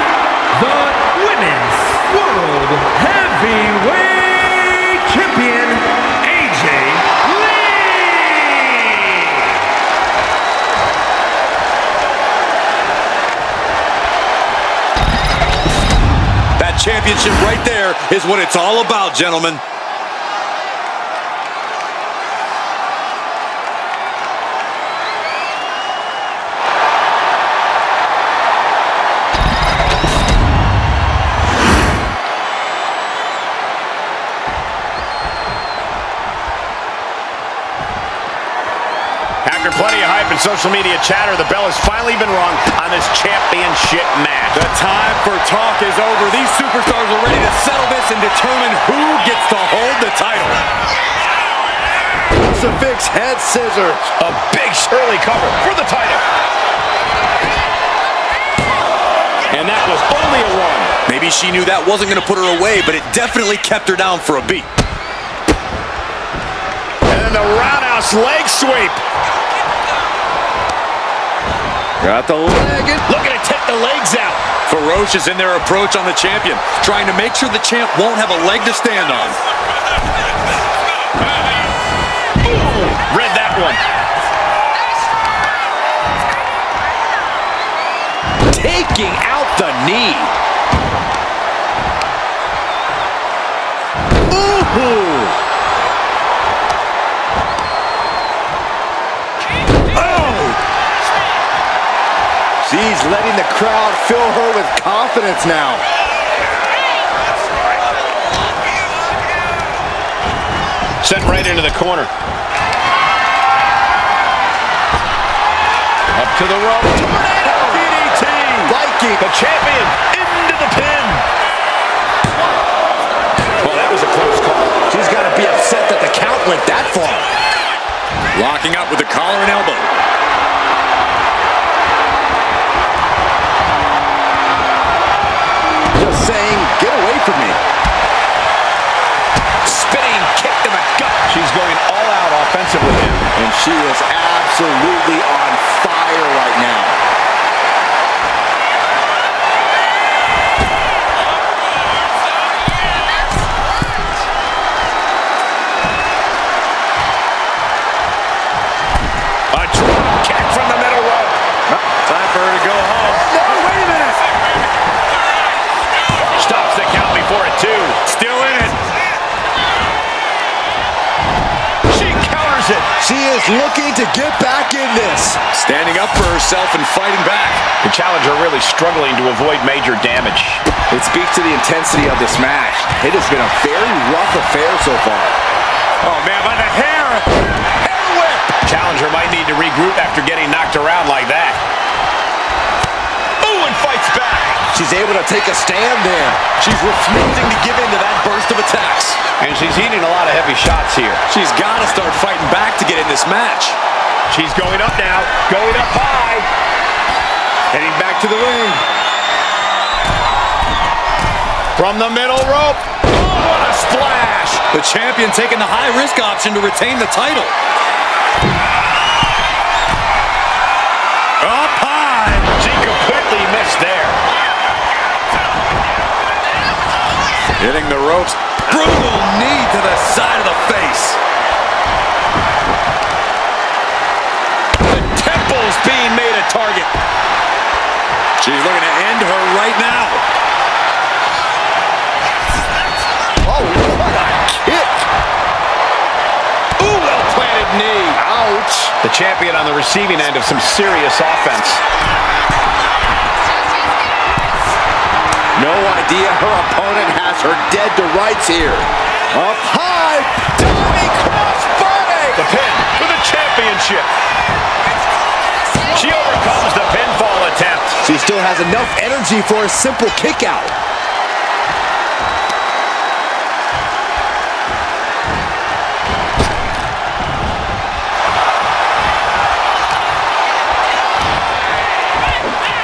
the Women's World Heavyweight Champion, AJ Lee. That championship right there is what it's all about, gentlemen. After plenty of hype and social media chatter, the bell has finally been rung on this championship match. The time for talk is over. These superstars are ready to settle this and determine who gets to hold the title. Crucifix head scissors. A big Shirley cover for the title. And that was only a one. Maybe she knew that wasn't going to put her away, but it definitely kept her down for a beat. And then the roundhouse leg sweep. Got the leg in. Looking to take the legs out. Ferocious in their approach on the champion, trying to make sure the champ won't have a leg to stand on. Read that one. Taking out the knee. Ooh. She's letting the crowd fill her with confidence now. Sent right into the corner. Up to the rope. Tornado DDT. Viking. The champion into the pin. Well, that was a close call. She's got to be upset that the count went that far. Locking up with the collar and elbow. Just saying, get away from me. Spinning kick to the gut. She's going all out offensive with him. And she is absolutely on fire right now. A drop kick from the middle rope. Time for her to go home. No, wait a minute. Stops the count before a 2. Still in it. She counters it. She is looking to get back in this. Standing up for herself and fighting back. The challenger really struggling to avoid major damage. It speaks to the intensity of this match. It has been a very rough affair so far. Oh, man, by the hair. Hair whip. Challenger might need to regroup after getting knocked around like that. Ooh, and fights back. She's able to take a stand there. She's refusing to give in to that burst of attacks. And she's eating a lot of heavy shots here. She's got to start fighting back to get in this match. She's going up now. Going up high. Heading back to the ring. From the middle rope. Oh, what a splash. The champion taking the high-risk option to retain the title. Up high. She completely missed there. Hitting the ropes. Brutal knee to the side of the face. The temple's being made a target. She's looking to end her right now. Oh, what a kick. Ooh, well-planted knee. Ouch. The champion on the receiving end of some serious offense. No idea her opponent has her dead to rights here. Up high. Diving crossbody. The pin for the championship. She overcomes the pinfall attempt. She still has enough energy for a simple kick out.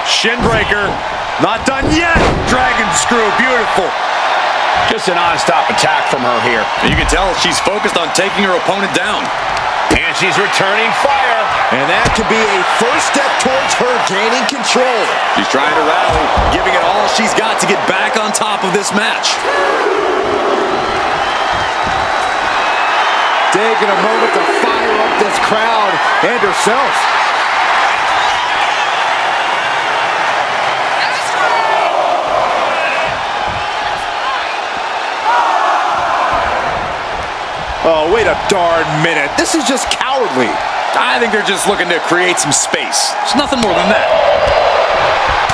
Shinbreaker. Not done yet. Dragon screw. Beautiful. Just a non-stop attack from her here. You can tell she's focused on taking her opponent down. And she's returning fire. And that could be a first step towards her gaining control. She's trying to rally, giving it all she's got to get back on top of this match. Taking a moment to fire up this crowd and herself. Oh, wait a darn minute. This is just cowardly. I think they're just looking to create some space. It's nothing more than that.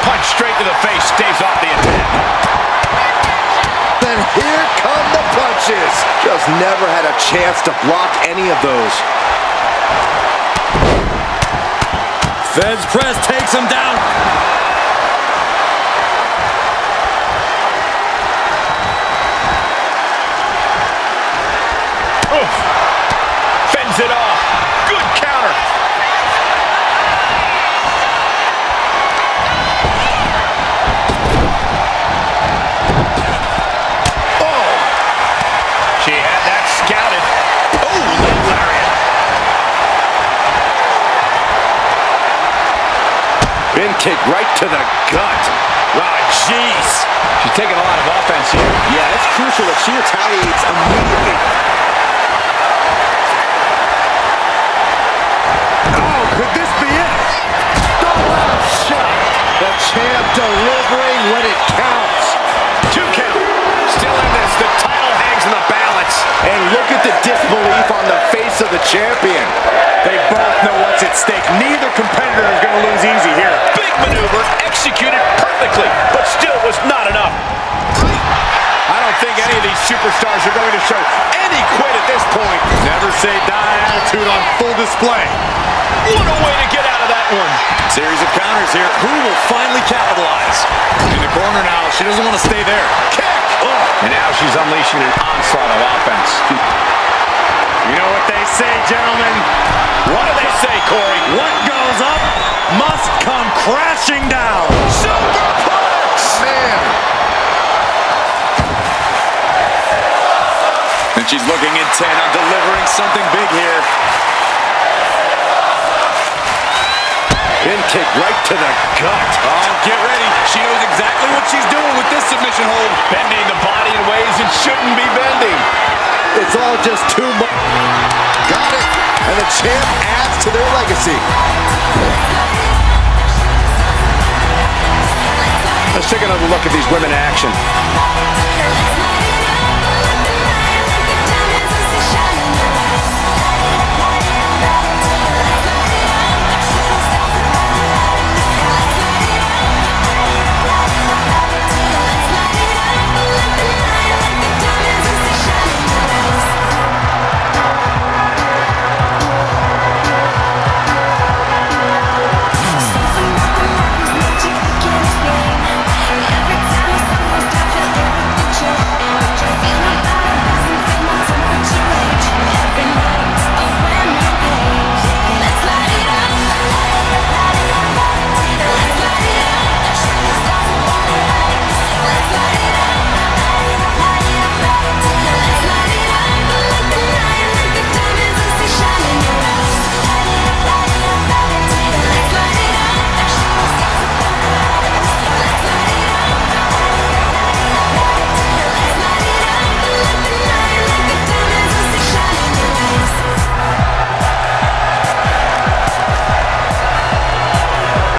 Punch straight to the face, staves off the attack. Then here come the punches. Just never had a chance to block any of those. Feds press takes him down. Oof. Fends it off. Good counter. Oh. She had that scouted. Oh, leg lariat. Bin kick right to the gut. Wow, jeez. She's taking a lot of offense here. Yeah, it's crucial that she retaliates immediately. Oh, could this be it? Oh, shot. The champ delivering when it counts. 2 count. Still in this. The title hangs in the balance. And look at the disbelief on the face of the champion. They both know what's at stake. Neither competitor is going to lose easy here. Big maneuver. quickly, but still was not enough. I don't think any of these superstars are going to show any quit at this point. Never say die attitude on full display. What a way to get out of that one. Series of counters here. Who will finally capitalize? In the corner now. She doesn't want to stay there. Kick! And now she's unleashing an onslaught of offense. You know what they say, gentlemen? What do they say, Corey? What goes up must come crashing down. Superplex! Man. And she's looking intent on delivering something big here. In kick right to the gut. Oh, get ready. She knows exactly what she's doing with this submission hold. Bending the body in ways it shouldn't be bending. It's all just too much. Got it. And the champ adds to their legacy. Let's take another look at these women in action.